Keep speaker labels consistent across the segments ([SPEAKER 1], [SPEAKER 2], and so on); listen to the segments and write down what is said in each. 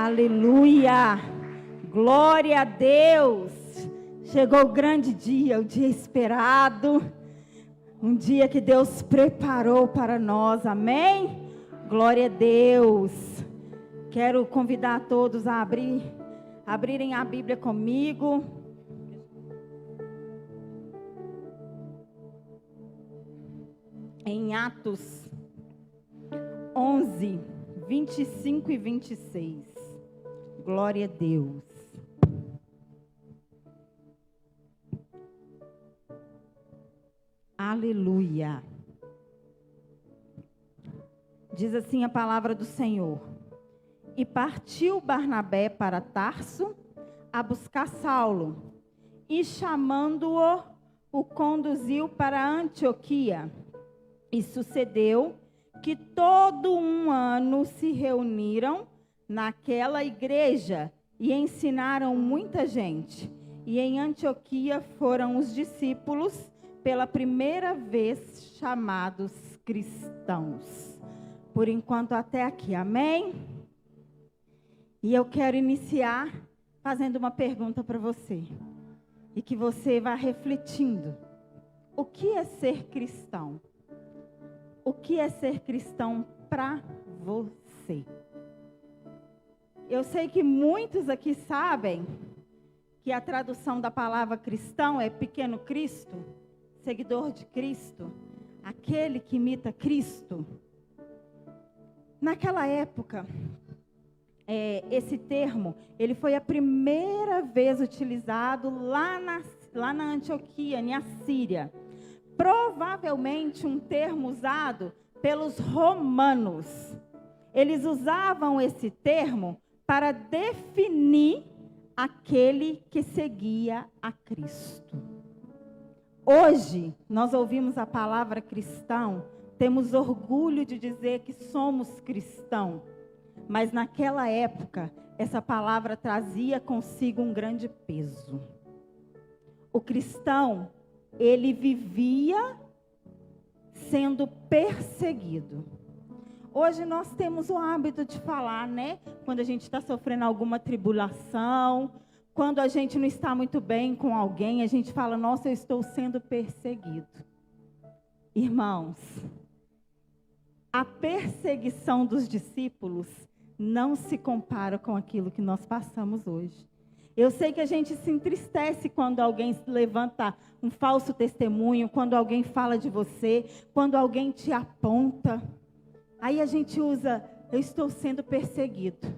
[SPEAKER 1] Aleluia! Glória a Deus! Chegou o grande dia, o dia esperado. Um dia que Deus preparou para nós, amém? Glória a Deus! Quero convidar todos a abrirem a Bíblia comigo. Em Atos 11, 25 e 26. Glória a Deus. Aleluia. Diz assim a palavra do Senhor. E partiu Barnabé para Tarso a buscar Saulo. E chamando-o, o conduziu para Antioquia. E sucedeu que todo um ano se reuniram naquela igreja e ensinaram muita gente. E em Antioquia foram os discípulos pela primeira vez chamados cristãos. Por enquanto até aqui, amém? E eu quero iniciar fazendo uma pergunta para você. E que você vá refletindo. O que é ser cristão? O que é ser cristão para você? Eu sei que muitos aqui sabem que a tradução da palavra cristão é pequeno Cristo, seguidor de Cristo, aquele que imita Cristo. Naquela época, esse termo, ele foi a primeira vez utilizado lá na Antioquia, na Síria. Provavelmente um termo usado pelos romanos. Eles usavam esse termo para definir aquele que seguia a Cristo. Hoje, nós ouvimos a palavra cristão, temos orgulho de dizer que somos cristãos. Mas naquela época, essa palavra trazia consigo um grande peso. O cristão, ele vivia sendo perseguido. Hoje nós temos o hábito de falar, né? Quando a gente está sofrendo alguma tribulação, quando a gente não está muito bem com alguém, a gente fala, nossa, eu estou sendo perseguido. Irmãos, a perseguição dos discípulos não se compara com aquilo que nós passamos hoje. Eu sei que a gente se entristece quando alguém levanta um falso testemunho, quando alguém fala de você, quando alguém te aponta. Aí a gente usa, eu estou sendo perseguido.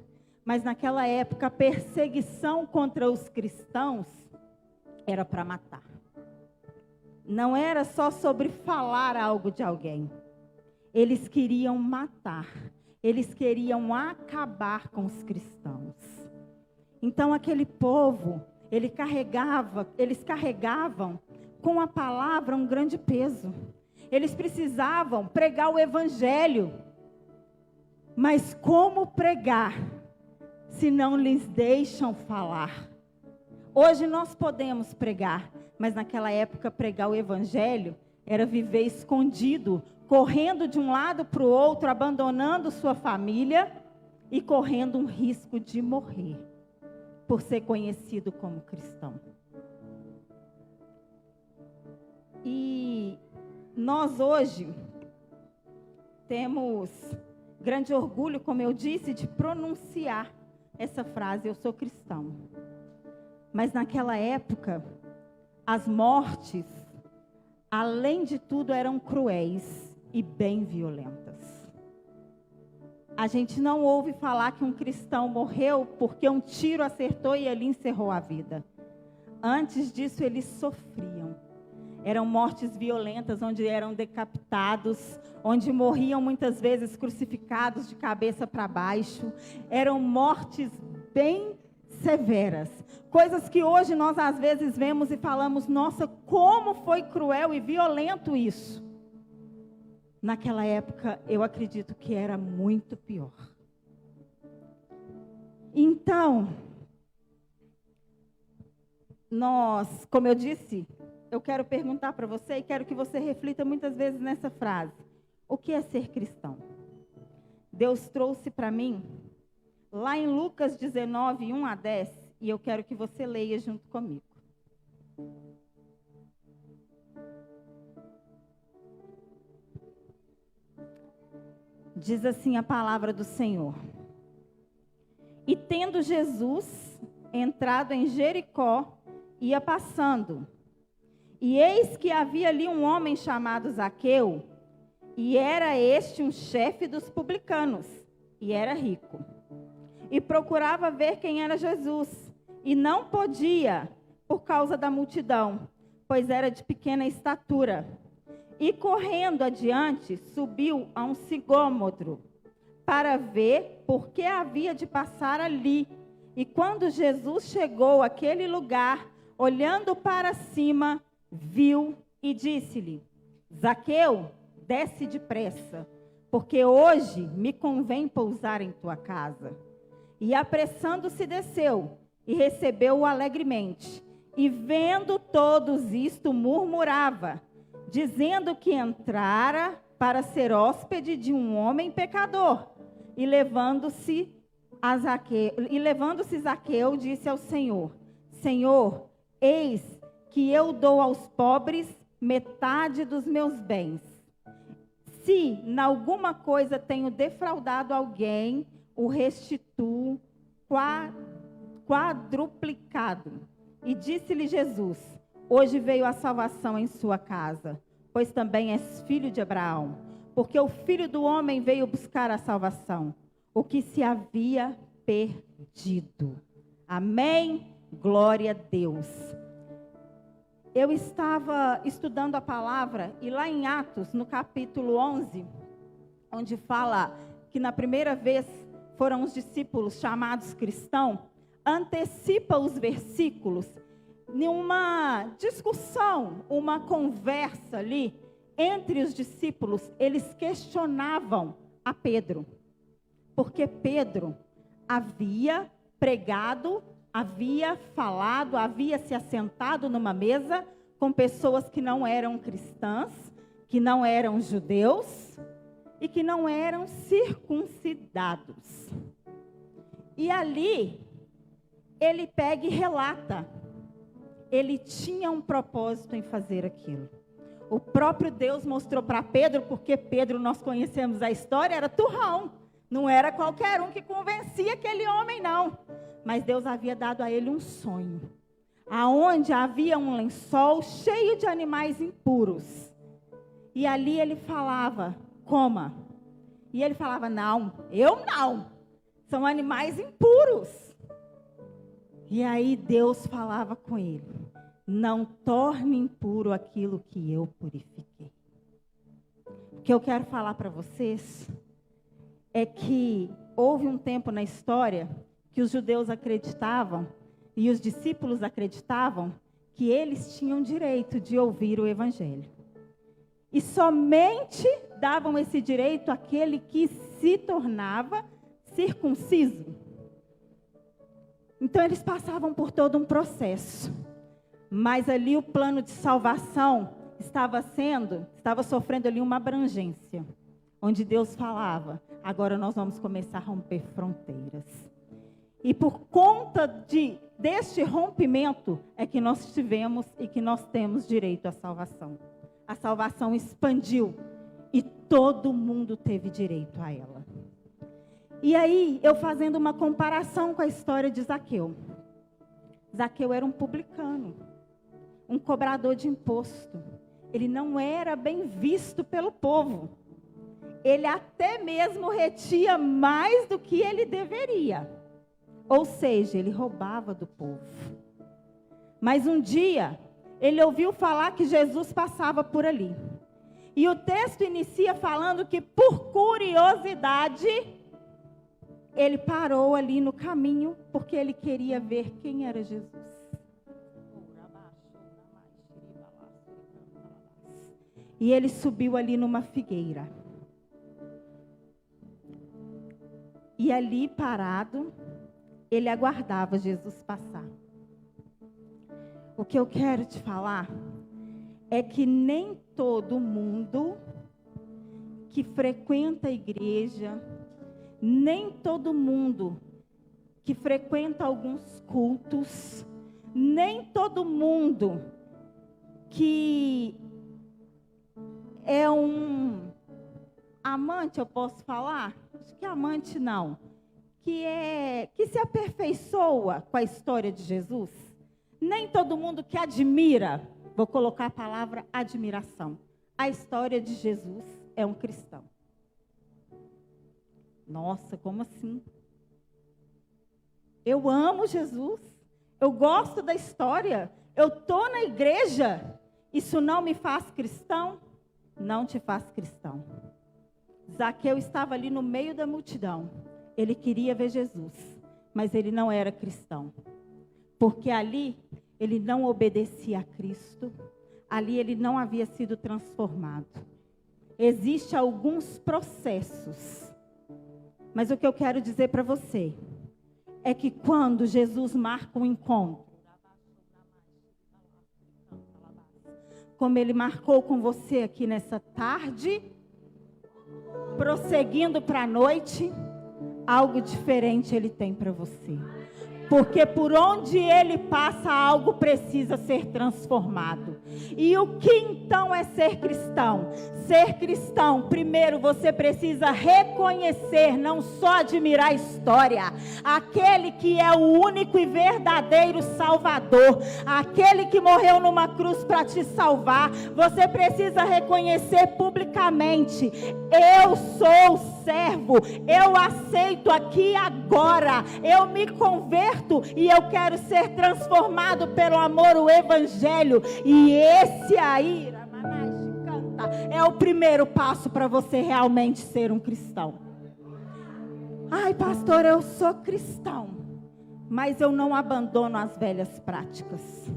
[SPEAKER 1] Mas naquela época, a perseguição contra os cristãos era para matar. Não era só sobre falar algo de alguém. Eles queriam matar. Eles queriam acabar com os cristãos. Então aquele povo, eles carregavam com a palavra um grande peso. Eles precisavam pregar o evangelho. Mas como pregar se não lhes deixam falar? Hoje nós podemos pregar, mas naquela época pregar o evangelho era viver escondido, correndo de um lado para o outro, abandonando sua família e correndo um risco de morrer por ser conhecido como cristão. E nós hoje temos grande orgulho, como eu disse, de pronunciar essa frase, eu sou cristão. Mas naquela época, as mortes, além de tudo, eram cruéis e bem violentas. A gente não ouve falar que um cristão morreu porque um tiro acertou e ele encerrou a vida. Antes disso, eles sofriam. Eram mortes violentas, onde eram decapitados, onde morriam muitas vezes crucificados de cabeça para baixo. Eram mortes bem severas. Coisas que hoje nós às vezes vemos e falamos, nossa, como foi cruel e violento isso. Naquela época, eu acredito que era muito pior. Então, nós, como eu disse, eu quero perguntar para você e quero que você reflita muitas vezes nessa frase. O que é ser cristão? Deus trouxe para mim lá em Lucas 19, 1 a 10, e eu quero que você leia junto comigo. Diz assim a palavra do Senhor. E tendo Jesus entrado em Jericó, ia passando. E eis que havia ali um homem chamado Zaqueu, e era este um chefe dos publicanos, e era rico. E procurava ver quem era Jesus, e não podia, por causa da multidão, pois era de pequena estatura. E correndo adiante, subiu a um sicômoro, para ver por que havia de passar ali. E quando Jesus chegou àquele lugar, olhando para cima, viu e disse-lhe: Zaqueu, desce depressa, porque hoje me convém pousar em tua casa. E apressando-se desceu, e recebeu-o alegremente. E vendo todos isto, murmurava, dizendo que entrara para ser hóspede de um homem pecador. E levando-se Zaqueu, disse ao Senhor: Senhor, eis que eu dou aos pobres metade dos meus bens. Se em alguma coisa tenho defraudado alguém, o restituo quadruplicado. E disse-lhe Jesus: Hoje veio a salvação em sua casa, pois também és filho de Abraão, porque o Filho do Homem veio buscar a salvação, o que se havia perdido. Amém? Glória a Deus. Eu estava estudando a palavra, e lá em Atos, no capítulo 11, onde fala que na primeira vez foram os discípulos chamados cristãos, antecipa os versículos em uma discussão, uma conversa ali entre os discípulos. Eles questionavam a Pedro, porque Pedro havia pregado, havia falado, havia se assentado numa mesa com pessoas que não eram cristãs, que não eram judeus e que não eram circuncidados. E ali ele pega e relata. Ele tinha um propósito em fazer aquilo. O próprio Deus mostrou para Pedro, porque Pedro, nós conhecemos a história, era turrão. Não era qualquer um que convencia aquele homem, não. Mas Deus havia dado a ele um sonho, aonde havia um lençol cheio de animais impuros. E ali ele falava: coma. E ele falava: não, eu não. São animais impuros. E aí Deus falava com ele: não torne impuro aquilo que eu purifiquei. O que eu quero falar para vocês é que houve um tempo na história que os judeus acreditavam e os discípulos acreditavam que eles tinham direito de ouvir o evangelho. E somente davam esse direito àquele que se tornava circunciso. Então eles passavam por todo um processo. Mas ali o plano de salvação estava sofrendo ali uma abrangência, onde Deus falava: agora nós vamos começar a romper fronteiras. E por conta deste rompimento é que nós tivemos e que nós temos direito à salvação. A salvação expandiu e todo mundo teve direito a ela. E aí, eu fazendo uma comparação com a história de Zaqueu. Zaqueu era um publicano, um cobrador de imposto. Ele não era bem visto pelo povo. Ele até mesmo retia mais do que ele deveria. Ou seja, ele roubava do povo. Mas um dia, ele ouviu falar que Jesus passava por ali. E o texto inicia falando que, por curiosidade, ele parou ali no caminho, porque ele queria ver quem era Jesus. E ele subiu ali numa figueira. E ali parado, ele aguardava Jesus passar. O que eu quero te falar é que nem todo mundo que frequenta a igreja, nem todo mundo que frequenta alguns cultos, nem todo mundo que é um amante, eu posso falar? Acho que amante não. Que se aperfeiçoa com a história de Jesus. Nem todo mundo que admira, vou colocar a palavra admiração, a história de Jesus é um cristão. Nossa, como assim? Eu amo Jesus, eu gosto da história, eu estou na igreja, isso não me faz cristão? Não te faz cristão. Zaqueu estava ali no meio da multidão, ele queria ver Jesus, mas ele não era cristão, porque ali ele não obedecia a Cristo, ali ele não havia sido transformado. Existem alguns processos, mas o que eu quero dizer para você é que quando Jesus marca um encontro, como ele marcou com você aqui nessa tarde, prosseguindo para a noite, algo diferente ele tem para você. Porque por onde ele passa, algo precisa ser transformado. E o que então é ser cristão? Ser cristão, primeiro você precisa reconhecer, não só admirar a história, aquele que é o único e verdadeiro Salvador, aquele que morreu numa cruz para te salvar. Você precisa reconhecer publicamente: eu sou servo, eu aceito aqui agora, eu me converto e eu quero ser transformado pelo amor, o evangelho. E esse aí é o primeiro passo para você realmente ser um cristão. Ai, pastor, eu sou cristão, mas eu não abandono as velhas práticas.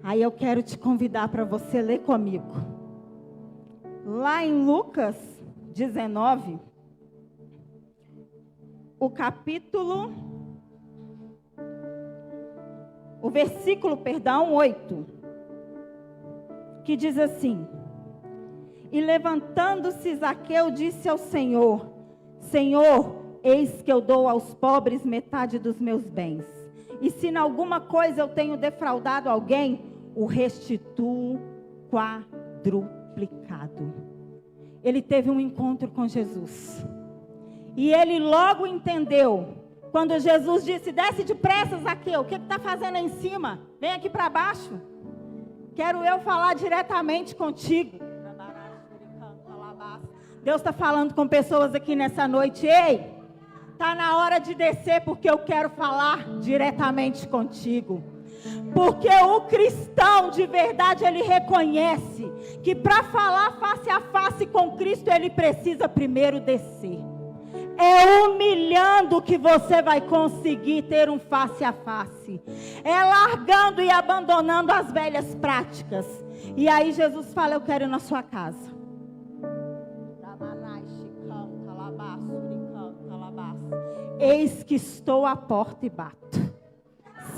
[SPEAKER 1] Aí eu quero te convidar para você ler comigo. Lá em Lucas 19, o versículo 8, que diz assim: e levantando-se Zaqueu disse ao Senhor: Senhor, eis que eu dou aos pobres metade dos meus bens, e se em alguma coisa eu tenho defraudado alguém, o restituo quadruplicado. Ele teve um encontro com Jesus, e ele logo entendeu, quando Jesus disse: desce depressa, Zaqueu, o que está fazendo aí em cima? Vem aqui para baixo, quero eu falar diretamente contigo. Deus está falando com pessoas aqui nessa noite: ei, está na hora de descer, porque eu quero falar diretamente contigo. Porque o cristão de verdade, ele reconhece que para falar face a face com Cristo, ele precisa primeiro descer. É humilhando que você vai conseguir ter um face a face. É largando e abandonando as velhas práticas. E aí Jesus fala: eu quero ir na sua casa. Eis que estou à porta e bato.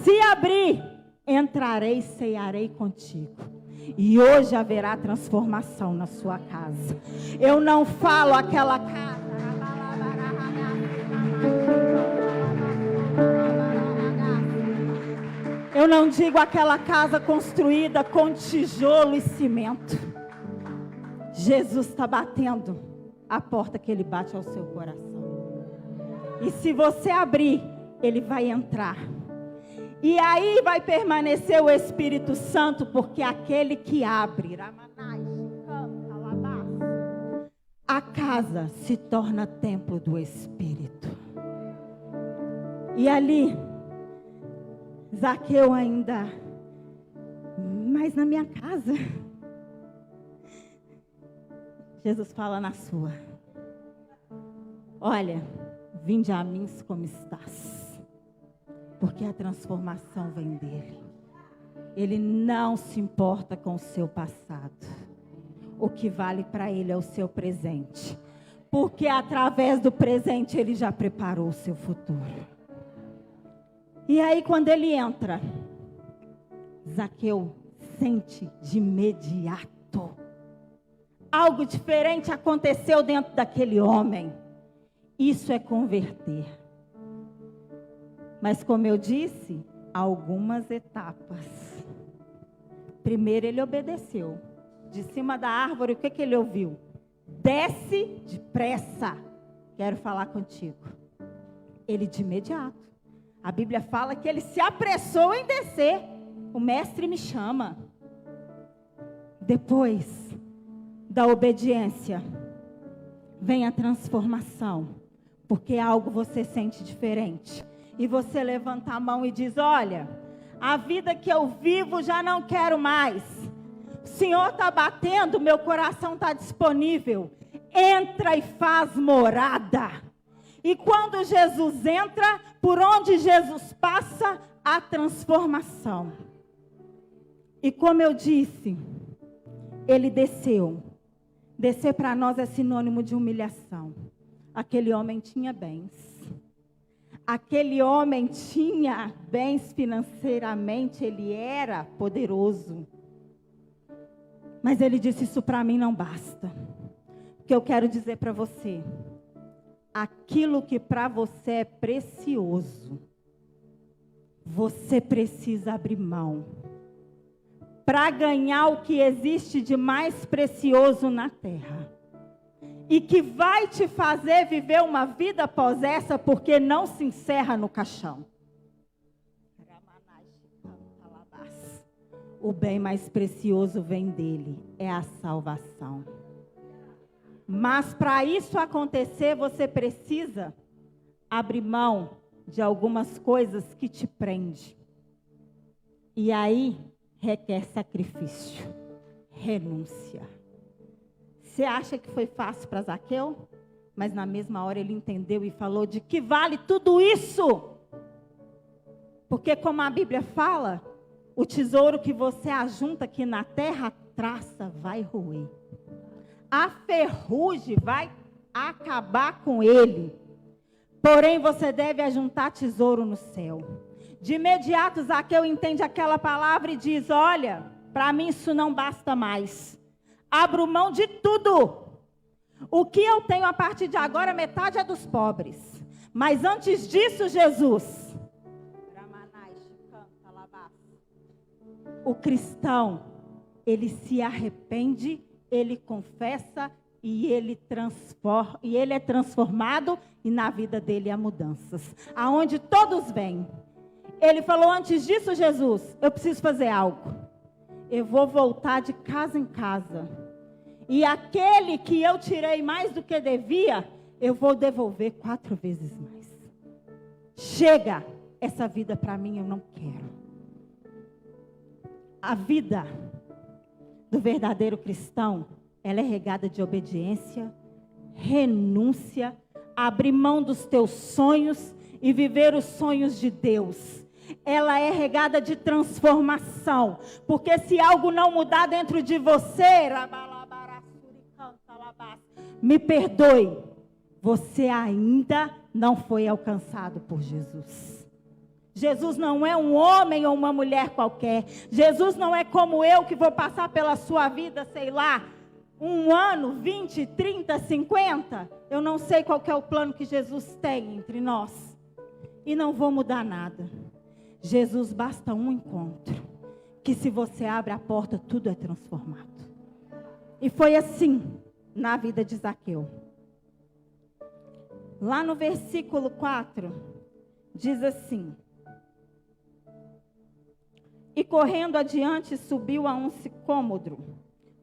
[SPEAKER 1] Se abrir, entrarei e cearei contigo. E hoje haverá transformação na sua casa. Eu não falo aquela casa. Eu não digo aquela casa construída com tijolo e cimento. Jesus está batendo a porta que ele bate ao seu coração. E se você abrir, ele vai entrar. E aí vai permanecer o Espírito Santo, porque aquele que abre, a casa se torna templo do Espírito. E ali, Zaqueu ainda, mas na minha casa, Jesus fala: na sua. Olha, vinde a mim como estás, porque a transformação vem dele. Ele não se importa com o seu passado. O que vale para ele é o seu presente, porque através do presente ele já preparou o seu futuro. E aí quando ele entra, Zaqueu sente de imediato algo diferente aconteceu dentro daquele homem. Isso é converter. Mas como eu disse, algumas etapas. Primeiro ele obedeceu. De cima da árvore, o que ele ouviu? Desce depressa. Quero falar contigo. Ele de imediato. A Bíblia fala que ele se apressou em descer. O mestre me chama. Depois da obediência, vem a transformação. Porque algo você sente diferente. E você levanta a mão e diz, olha, a vida que eu vivo já não quero mais. O Senhor está batendo, meu coração está disponível. Entra e faz morada. E quando Jesus entra, por onde Jesus passa, há transformação. E como eu disse, ele desceu. Descer para nós é sinônimo de humilhação. Aquele homem tinha bens. Aquele homem tinha bens financeiramente, ele era poderoso. Mas ele disse, isso para mim não basta. O que eu quero dizer para você, aquilo que para você é precioso, você precisa abrir mão. Para ganhar o que existe de mais precioso na terra. E que vai te fazer viver uma vida após essa, porque não se encerra no caixão. O bem mais precioso vem dele, é a salvação. Mas para isso acontecer, você precisa abrir mão de algumas coisas que te prendem. E aí requer sacrifício, renúncia. Você acha que foi fácil para Zaqueu? Mas na mesma hora ele entendeu e falou, de que vale tudo isso? Porque como a Bíblia fala, o tesouro que você ajunta aqui na terra, a traça vai roer. A ferrugem vai acabar com ele. Porém, você deve ajuntar tesouro no céu. De imediato, Zaqueu entende aquela palavra e diz, olha, para mim isso não basta mais. Abro mão de tudo. O que eu tenho a partir de agora, metade é dos pobres. Mas antes disso, Jesus, o cristão, ele se arrepende, ele confessa e ele transforma, e ele é transformado e na vida dele há mudanças. Aonde todos vêm. Ele falou, antes disso, Jesus, eu preciso fazer algo. Eu vou voltar de casa em casa. E aquele que eu tirei mais do que devia, eu vou devolver 4 vezes mais. Chega, essa vida para mim eu não quero. A vida do verdadeiro cristão, ela é regada de obediência, renúncia, abrir mão dos teus sonhos e viver os sonhos de Deus. Ela é regada de transformação, porque se algo não mudar dentro de você, me perdoe, você ainda não foi alcançado por Jesus. Jesus não é um homem ou uma mulher qualquer. Jesus não é como eu que vou passar pela sua vida, sei lá, 1 ano, 20, 30, 50. Eu não sei qual que é o plano que Jesus tem entre nós. E não vou mudar nada. Jesus basta um encontro, que se você abre a porta, tudo é transformado. E foi assim na vida de Zaqueu. Lá no versículo 4, diz assim: e correndo adiante, subiu a um sicômoro,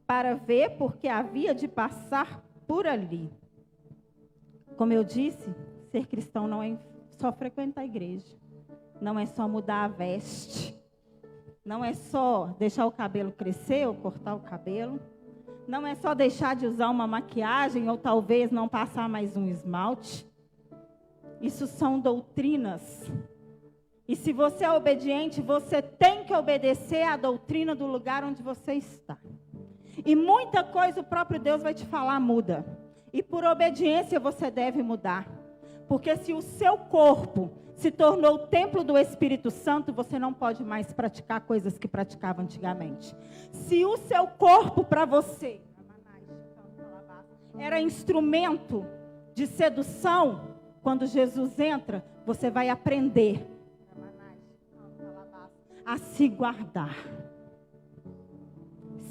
[SPEAKER 1] para ver, porque havia de passar por ali. Como eu disse, ser cristão não é só frequentar a igreja. Não é só mudar a veste. Não é só deixar o cabelo crescer ou cortar o cabelo. Não é só deixar de usar uma maquiagem ou talvez não passar mais um esmalte. Isso são doutrinas. E se você é obediente, você tem que obedecer à doutrina do lugar onde você está. E muita coisa o próprio Deus vai te falar, muda. E por obediência você deve mudar. Porque se o seu corpo se tornou o templo do Espírito Santo, você não pode mais praticar coisas que praticava antigamente. Se o seu corpo para você era instrumento de sedução, quando Jesus entra, você vai aprender a se guardar.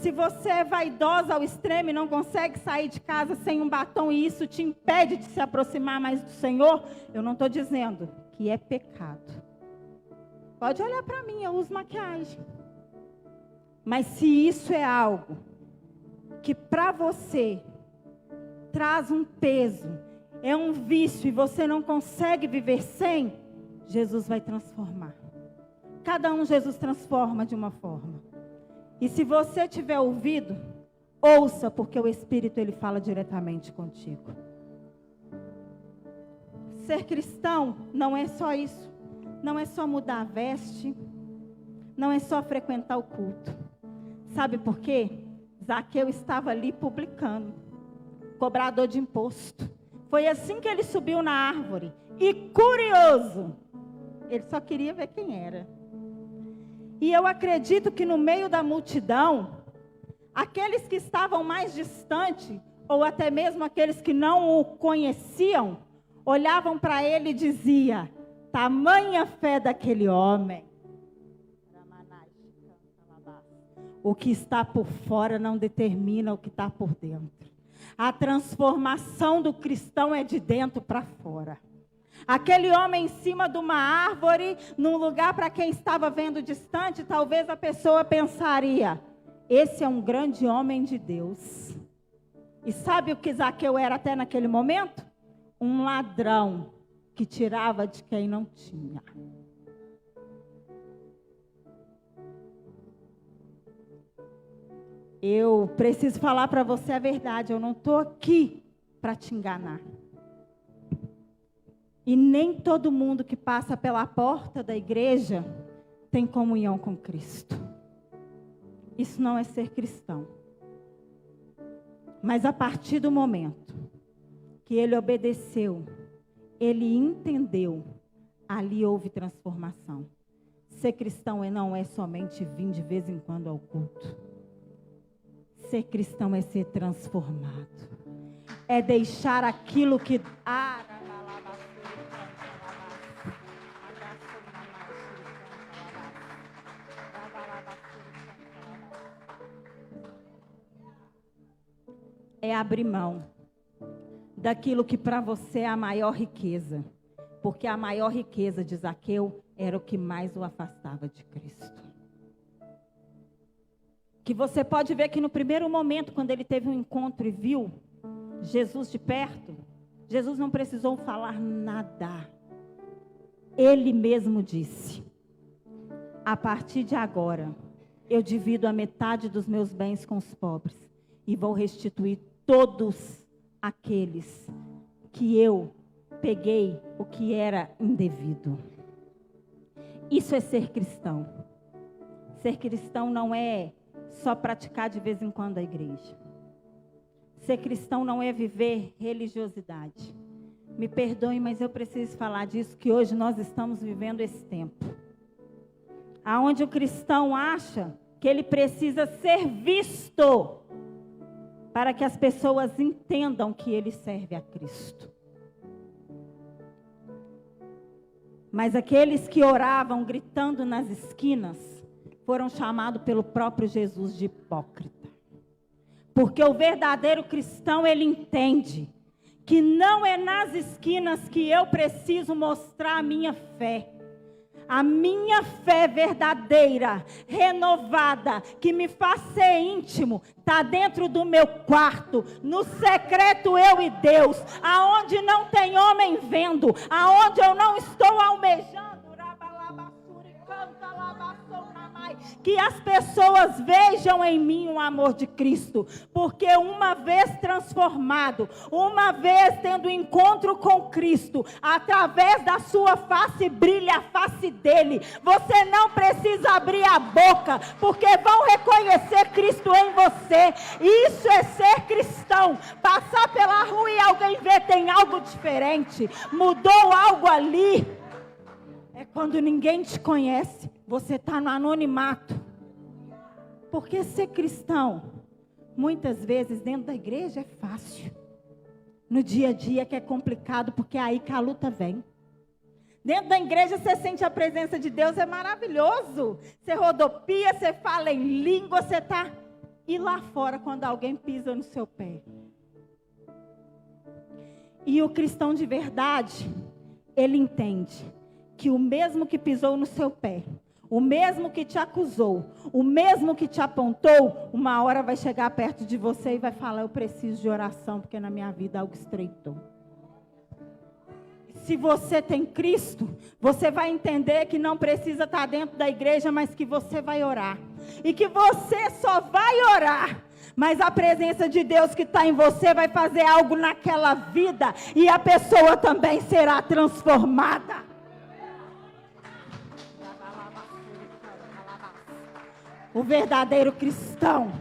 [SPEAKER 1] Se você é vaidosa ao extremo e não consegue sair de casa sem um batom e isso te impede de se aproximar mais do Senhor, eu não estou dizendo que é pecado. Pode olhar para mim, eu uso maquiagem. Mas se isso é algo que para você traz um peso, é um vício e você não consegue viver sem, Jesus vai transformar. Cada um Jesus transforma de uma forma. E se você tiver ouvido, ouça, porque o Espírito ele fala diretamente contigo. Ser cristão não é só isso. Não é só mudar a veste. Não é só frequentar o culto. Sabe por quê? Zaqueu estava ali publicando. Cobrador de imposto. Foi assim que ele subiu na árvore. E curioso, ele só queria ver quem era. E eu acredito que no meio da multidão, aqueles que estavam mais distantes, ou até mesmo aqueles que não o conheciam, olhavam para ele e diziam: tamanha fé daquele homem. O que está por fora não determina o que está por dentro. A transformação do cristão é de dentro para fora. Aquele homem em cima de uma árvore, num lugar para quem estava vendo distante, talvez a pessoa pensaria: esse é um grande homem de Deus. E sabe o que Zaqueu era até naquele momento? Um ladrão que tirava de quem não tinha. Eu preciso falar para você a verdade, eu não estou aqui para te enganar. E nem todo mundo que passa pela porta da igreja tem comunhão com Cristo. Isso não é ser cristão. Mas a partir do momento que ele obedeceu, ele entendeu, ali houve transformação. Ser cristão não é somente vir de vez em quando ao culto. Ser cristão é ser transformado. É deixar aquilo que... é abrir mão daquilo que para você é a maior riqueza. Porque a maior riqueza de Zaqueu era o que mais o afastava de Cristo. Que você pode ver que no primeiro momento, quando ele teve um encontro e viu Jesus de perto, Jesus não precisou falar nada. Ele mesmo disse: a partir de agora, eu divido a metade dos meus bens com os pobres e vou restituir todos aqueles que eu peguei o que era indevido. Isso é ser cristão. Ser cristão não é só praticar de vez em quando a igreja. Ser cristão não é viver religiosidade. Me perdoem, mas eu preciso falar disso, que hoje nós estamos vivendo esse tempo. Aonde o cristão acha que ele precisa ser visto para que as pessoas entendam que ele serve a Cristo. Mas aqueles que oravam gritando nas esquinas foram chamados pelo próprio Jesus de hipócrita. Porque o verdadeiro cristão, ele entende que não é nas esquinas que eu preciso mostrar a minha fé. A minha fé verdadeira, renovada, que me faz ser íntimo, está dentro do meu quarto, no secreto eu e Deus, aonde não tem homem vendo, aonde eu não estou almejando. Que as pessoas vejam em mim o amor de Cristo, porque uma vez transformado, uma vez tendo encontro com Cristo, através da sua face brilha a face dele. Você não precisa abrir a boca, porque vão reconhecer Cristo em você. Isso é ser cristão. Passar pela rua e alguém ver tem algo diferente, mudou algo ali. É quando ninguém te conhece, você está no anonimato. Porque ser cristão, muitas vezes dentro da igreja é fácil. No dia a dia que é complicado, porque é aí que a luta vem. Dentro da igreja você sente a presença de Deus, é maravilhoso. Você rodopia, você fala em língua, você está... E lá fora, quando alguém pisa no seu pé. E o cristão de verdade, ele entende que o mesmo que pisou no seu pé, o mesmo que te acusou, o mesmo que te apontou, uma hora vai chegar perto de você e vai falar, eu preciso de oração, porque na minha vida algo estreitou. Se você tem Cristo, você vai entender que não precisa estar dentro da igreja, mas que você vai orar. E que você só vai orar, mas a presença de Deus que está em você vai fazer algo naquela vida, e a pessoa também será transformada. O verdadeiro cristão,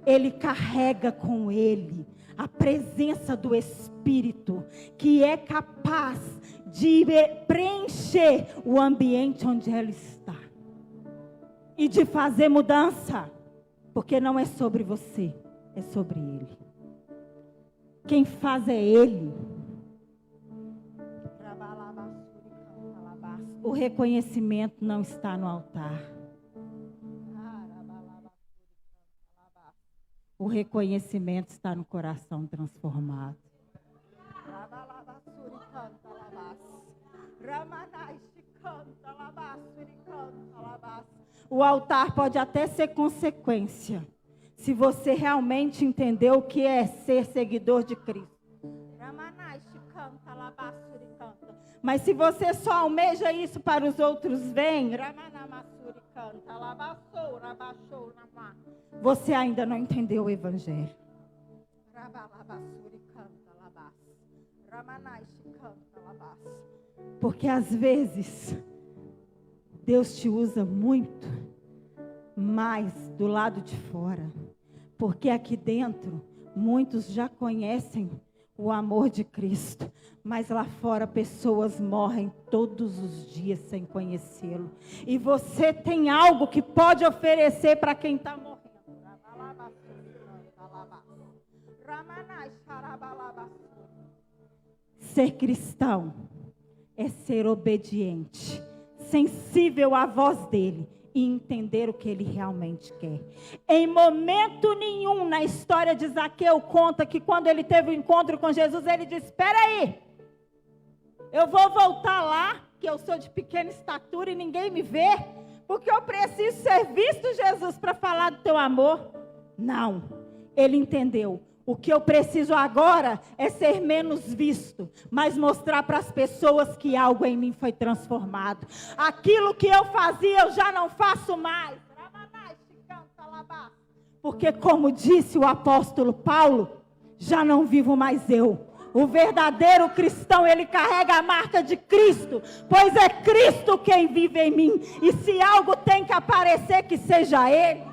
[SPEAKER 1] ele carrega com ele a presença do Espírito, que é capaz de preencher o ambiente onde ele está. E de fazer mudança. Porque não é sobre você, é sobre ele. Quem faz é ele. O reconhecimento não está no altar. O reconhecimento está no coração transformado. O altar pode até ser consequência, se você realmente entender o que é ser seguidor de Cristo. Mas se você só almeja isso para os outros verem, você ainda não entendeu o Evangelho. Porque às vezes Deus te usa muito mais do lado de fora. Porque aqui dentro muitos já conhecem o amor de Cristo, mas lá fora pessoas morrem todos os dias sem conhecê-lo. E você tem algo que pode oferecer para quem está morrendo. Ser cristão é ser obediente, sensível à voz dele e entender o que ele realmente quer. Em momento nenhum na história de Zaqueu conta que quando ele teve o encontro com Jesus, ele disse, espera aí, eu vou voltar lá, que eu sou de pequena estatura e ninguém me vê, porque eu preciso ser visto, Jesus, para falar do teu amor. Não, ele entendeu. O que eu preciso agora é ser menos visto, mas mostrar para as pessoas que algo em mim foi transformado. Aquilo que eu fazia, eu já não faço mais. Porque, como disse o apóstolo Paulo, já não vivo mais eu. O verdadeiro cristão, ele carrega a marca de Cristo, pois é Cristo quem vive em mim. E se algo tem que aparecer, que seja Ele.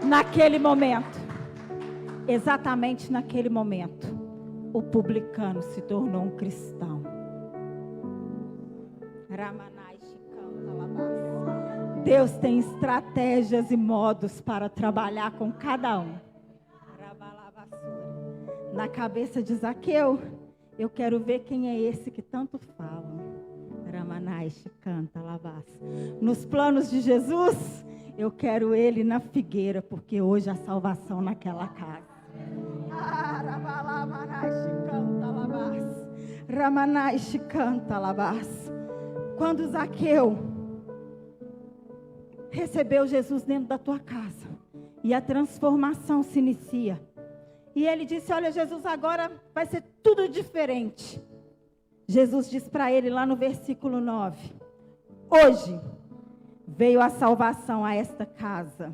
[SPEAKER 1] Naquele momento, exatamente naquele momento, o publicano se tornou um cristão. Deus tem estratégias e modos para trabalhar com cada um. Na cabeça de Zaqueu, eu quero ver quem é esse que tanto fala. Nos planos de Jesus, eu quero ele na figueira, porque hoje há salvação naquela casa. Quando Zaqueu recebeu Jesus dentro da tua casa, e a transformação se inicia, e ele disse, olha Jesus, agora vai ser tudo diferente. Jesus diz para ele lá no versículo 9, hoje veio a salvação a esta casa,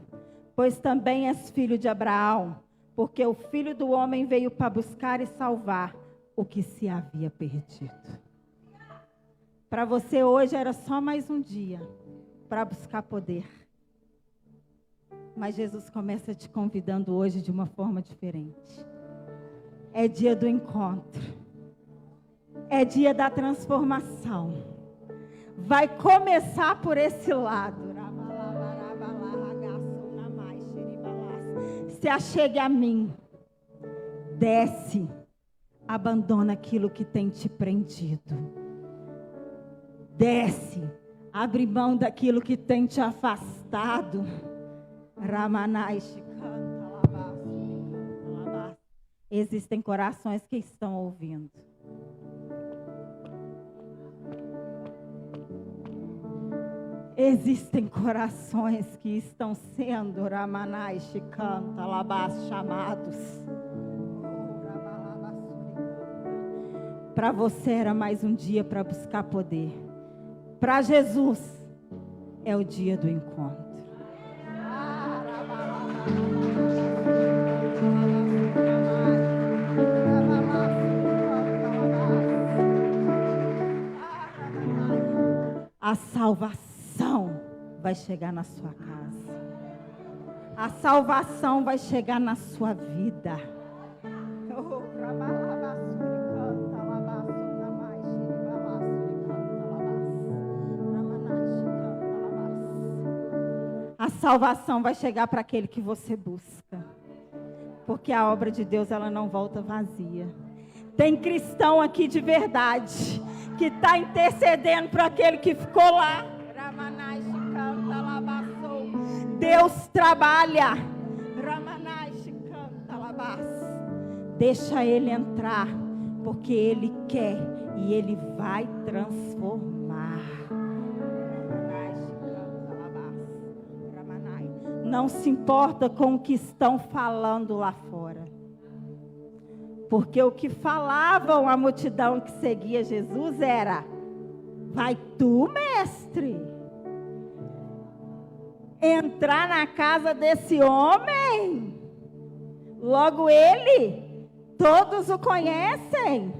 [SPEAKER 1] pois também és filho de Abraão, porque o Filho do Homem veio para buscar e salvar o que se havia perdido. Para você hoje era só mais um dia para buscar poder. Mas Jesus começa te convidando hoje de uma forma diferente. É dia do encontro. É dia da transformação. vai começar por esse lado. Se achegue a mim. Desce. Abandona aquilo que tem te prendido. Desce. Abre mão daquilo que tem te afastado. Existem corações que estão ouvindo. Existem corações que estão sendo chamados. Para você era mais um dia para buscar poder. Para Jesus é o dia do encontro. A salvação vai chegar na sua casa. A salvação vai chegar na sua vida. A salvação vai chegar para aquele que você busca. Porque a obra de Deus, ela não volta vazia. Tem cristão aqui de verdade que está intercedendo para aquele que ficou lá. Deus trabalha. Deixa ele entrar, porque ele quer e ele vai transformar. Não se importa com o que estão falando lá fora. Porque o que falavam a multidão que seguia Jesus era: vai tu, mestre, entrar na casa desse homem? Logo ele, todos o conhecem.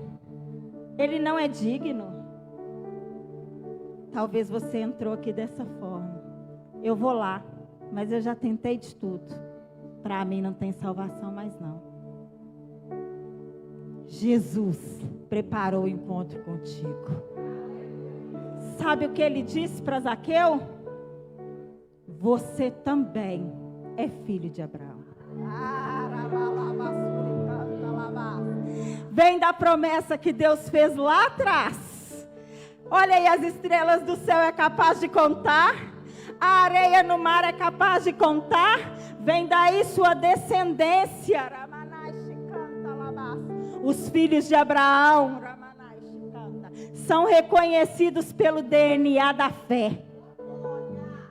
[SPEAKER 1] Ele não é digno. Talvez você entrou aqui dessa forma. Eu vou lá, mas eu já tentei de tudo. Para mim não tem salvação mais não. Jesus preparou o encontro contigo. Sabe o que ele disse para Zaqueu? Você também é filho de Abraão. Vem da promessa que Deus fez lá atrás. Olha aí, as estrelas do céu é capaz de contar. A areia no mar é capaz de contar. Vem daí sua descendência. Os filhos de Abraão são reconhecidos pelo DNA da fé.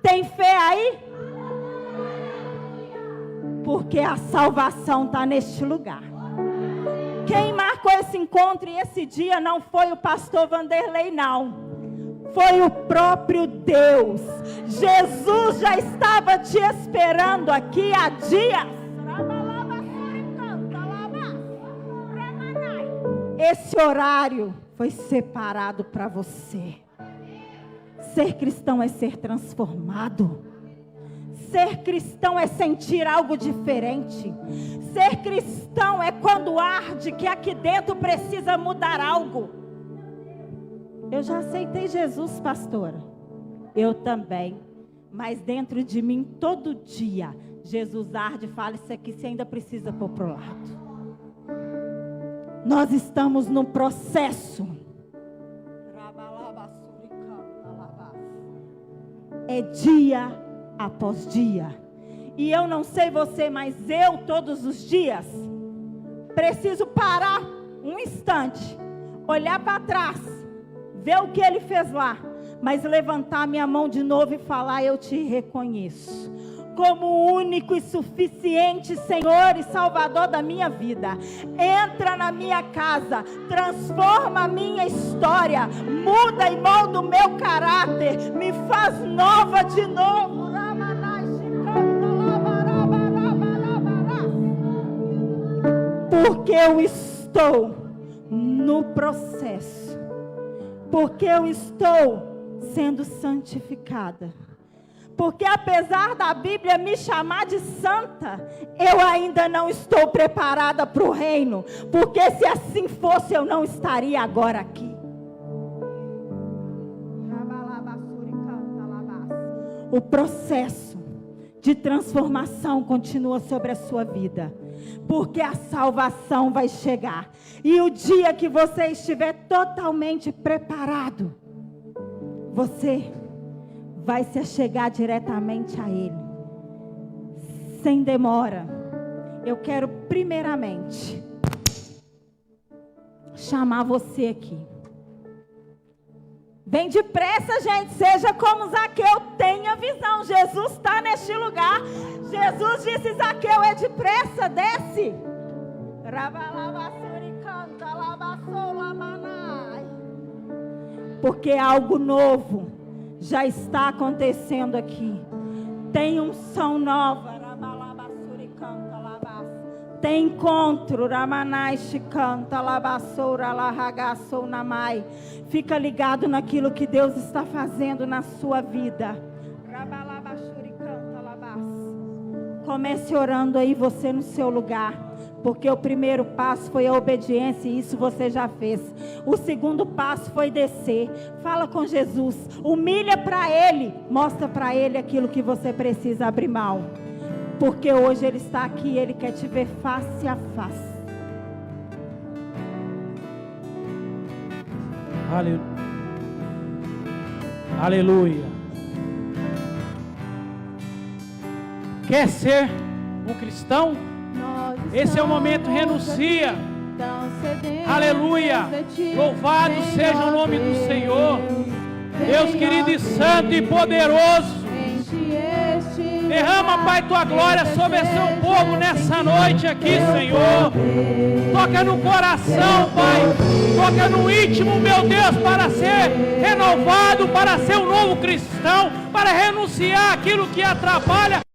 [SPEAKER 1] Tem fé aí? Porque a salvação está neste lugar. Quem marcou esse encontro e esse dia não foi o pastor Vanderlei, não. Foi o próprio Deus. Jesus já estava te esperando aqui há dias. Esse horário foi separado para você. Ser cristão é ser transformado. Ser cristão é sentir algo diferente. Ser cristão é quando arde que aqui dentro precisa mudar algo. Eu já aceitei Jesus, pastora. Eu também. Mas dentro de mim, todo dia, Jesus arde e fala: isso aqui você ainda precisa pôr para o lado. Nós estamos no processo. É dia após dia. E eu não sei você, mas eu todos os dias preciso parar um instante, olhar para trás, ver o que ele fez lá, mas levantar minha mão de novo e falar: eu te reconheço como o único e suficiente Senhor e Salvador da minha vida. Entra na minha casa, transforma a minha história, muda e molda o meu caráter, me faz nova de novo. Porque eu estou no processo, porque eu estou sendo santificada. Porque apesar da Bíblia me chamar de santa, eu ainda não estou preparada para o reino. Porque se assim fosse, eu não estaria agora aqui. o processo de transformação continua sobre a sua vida, porque a salvação vai chegar. E o dia que você estiver totalmente preparado, você vai se achegar diretamente a Ele, sem demora. Eu quero primeiramente chamar você aqui. Vem depressa, gente, seja como Zaqueu, tenha visão. Jesus está neste lugar. Jesus disse: Zaqueu, é depressa, desce. Porque algo novo já está acontecendo aqui. Tem unção nova. Tem encontro. Fica ligado naquilo que Deus está fazendo na sua vida. Comece orando aí você no seu lugar. Porque o primeiro passo foi a obediência, e isso você já fez. O segundo passo foi descer. Fala com Jesus. Humilha para Ele. Mostra para Ele aquilo que você precisa abrir mão. Porque hoje Ele está aqui, Ele quer te ver face a face.
[SPEAKER 2] Aleluia. Quer ser um cristão? Esse é o momento, renuncia. Aleluia. Louvado seja o nome do Senhor. Deus querido e santo e poderoso. Derrama, Pai, tua glória sobre esse seu povo nessa noite aqui, Senhor. Toca no coração, Pai. Toca no íntimo, meu Deus, para ser renovado, para ser um novo cristão, para renunciar aquilo que atrapalha